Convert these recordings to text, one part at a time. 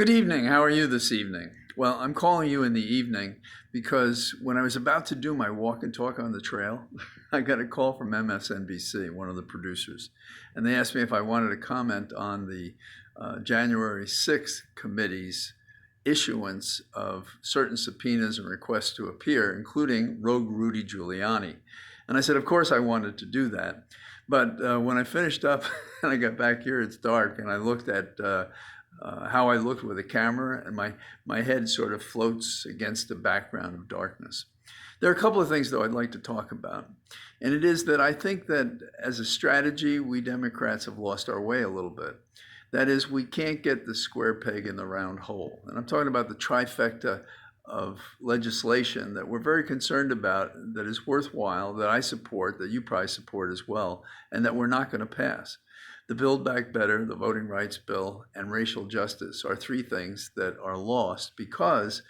Good evening. How are you this evening? Well, I'm calling you in the evening because when I was about to do my walk and talk on the trail, I got a call from MSNBC, one of the producers, and they asked me if I wanted to comment on the January 6th committee's issuance of certain subpoenas and requests to appear, including Rogue Rudy Giuliani. And I said, of course I wanted to do that. But when I finished up and I got back here, it's dark, and I looked at how I looked with a camera, and my head sort of floats against a background of darkness. There are a couple of things, though, I'd like to talk about. And it is that I think that as a strategy, we Democrats have lost our way a little bit. That is, we can't get the square peg in the round hole. And I'm talking about the trifecta of legislation that we're very concerned about, that is worthwhile, that I support, that you probably support as well, and that we're not going to pass. The Build Back Better, the Voting Rights Bill, and racial justice are three things that are lost because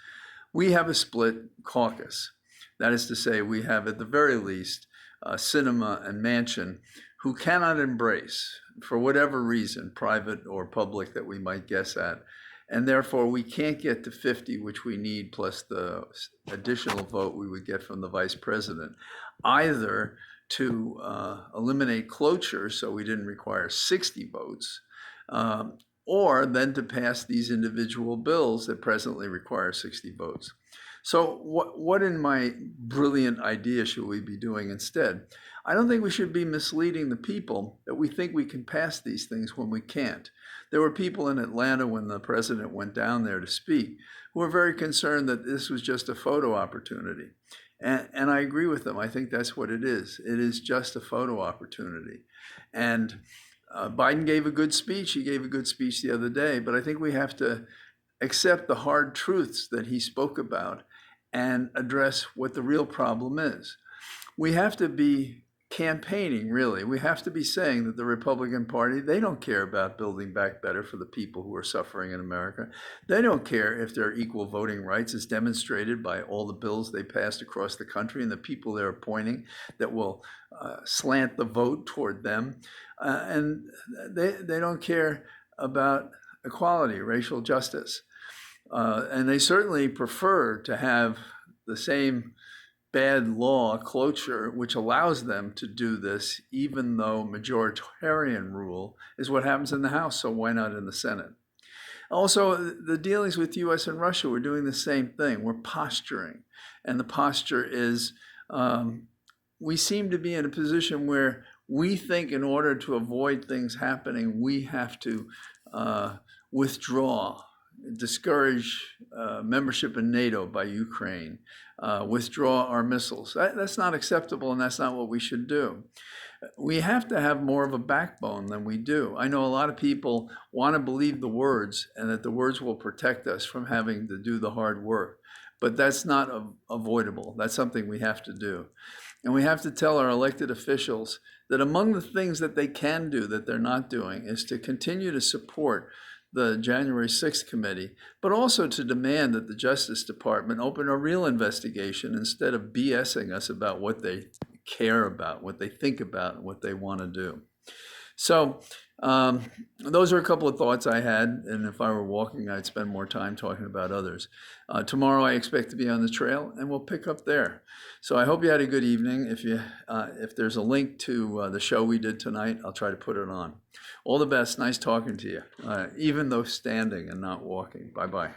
we have a split caucus. That is to say, we have at the very least Sinema and Manchin who cannot embrace, for whatever reason, private or public that we might guess at, and therefore we can't get to 50, which we need, plus the additional vote we would get from the vice president, either to eliminate cloture so we didn't require 60 votes, or then to pass these individual bills that presently require 60 votes. So what in my brilliant idea should we be doing instead? I don't think we should be misleading the people that we think we can pass these things when we can't. There were people in Atlanta when the president went down there to speak who were very concerned that this was just a photo opportunity. And I agree with them. I think that's what it is. It is just a photo opportunity. And Biden gave a good speech. He gave a good speech the other day, but I think we have to accept the hard truths that he spoke about and address what the real problem is. We have to be campaigning, really. We have to be saying that the Republican Party, they don't care about building back better for the people who are suffering in America. They don't care if there are equal voting rights, as demonstrated by all the bills they passed across the country and the people they're appointing that will slant the vote toward them. And they don't care about equality, racial justice. And they certainly prefer to have the same bad law, cloture, which allows them to do this, even though majoritarian rule is what happens in the House, so why not in the Senate? Also, the dealings with US and Russia, we're doing the same thing. We're posturing. And the posture is, we seem to be in a position where we think in order to avoid things happening, we have to withdraw, discourage membership in NATO by Ukraine, withdraw our missiles. That's not acceptable, and that's not what we should do. We have to have more of a backbone than we do. I know a lot of people want to believe the words and that the words will protect us from having to do the hard work, but that's not avoidable. That's something we have to do. And we have to tell our elected officials that among the things that they can do that they're not doing is to continue to support the January 6th committee, but also to demand that the Justice Department open a real investigation instead of BSing us about what they care about, what they think about, and what they want to do. So those are a couple of thoughts I had, and if I were walking, I'd spend more time talking about others. Tomorrow I expect to be on the trail, and we'll pick up there. So I hope you had a good evening. If there's a link to the show we did tonight, I'll try to put it on. All the best. Nice talking to you, even though standing and not walking. Bye-bye.